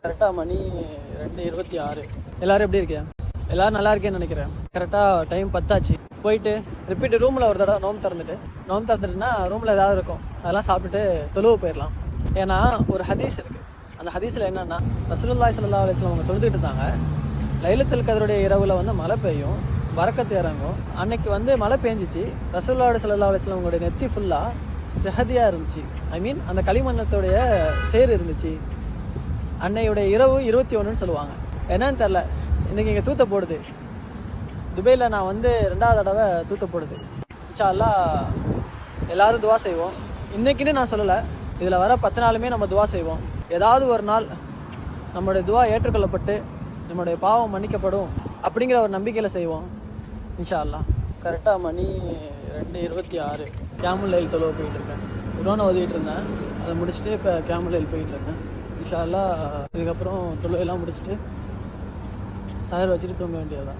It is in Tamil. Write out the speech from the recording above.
கரெக்டாக மணி 2:26. எல்லோரும் எப்படி இருக்கியா? எல்லோரும் நல்லா இருக்கேன்னு நினைக்கிறேன். கரெக்டாக டைம் 10 ஆச்சு. போயிட்டு ரிப்பீட் ரூமில் ஒரு தடவை நோம்பு திறந்துட்டுனா ரூமில் ஏதாவது இருக்கும் அதெல்லாம் சாப்பிட்டுட்டு தொழுவு போயிடலாம். ஏன்னா ஒரு ஹதீஸ் இருக்குது. அந்த ஹதீஸில் என்னென்னா ரசூலுல்லாஹி ஸல்லல்லாஹு அலைஹி வஸல்லம் அவங்க தொழுதுட்டு இருந்தாங்க. லைலத்துல் கத்ருடைய இரவில் மழை பெய்யும், பரக்கத்து இறங்கும். அன்னைக்கு மழை பெஞ்சிச்சு. ரசூலுல்லாஹி ஸல்லல்லாஹு அலைஹி வஸல்லம் அவங்களுடைய நெத்தி ஃபுல்லாக செஹதியாக இருந்துச்சு. அந்த களிமண்ணத்துடைய சேர் இருந்துச்சு. அன்னையுடைய இரவு 21ன்னு சொல்லுவாங்க. என்னன்னு தெரில, இன்றைக்கி இங்கே தூத்த போடுது. துபையில் நான் 2வது தடவை தூத்த போடுது. இன்ஷா அல்லாஹ் எல்லோரும் துவா செய்வோம். இன்றைக்கின்னு நான் சொல்லலை, இதில் வர 10 நாளுமே நம்ம துவா செய்வோம். ஏதாவது ஒரு நாள் நம்மளுடைய துவா ஏற்றுக்கொள்ளப்பட்டு நம்மளுடைய பாவம் மன்னிக்கப்படும் அப்படிங்கிற ஒரு நம்பிக்கையில் செய்வோம் இன்ஷா அல்லாஹ். கரெக்டாக மணி 2:26. கேமுல் லைல் தொழுவ போயிட்டுருக்கேன். குர்ஆன் ஓதிட்டு இருந்தேன், அதை முடிச்சுட்டு இப்போ கேமுல் லைல் போயிட்டுருக்கேன். இன்ஷா அல்லாஹ் இதுக்கப்புறம் தொழுவையெல்லாம் முடிச்சுட்டு சாயர் வச்சுட்டு தூங்க வேண்டியதுதான்.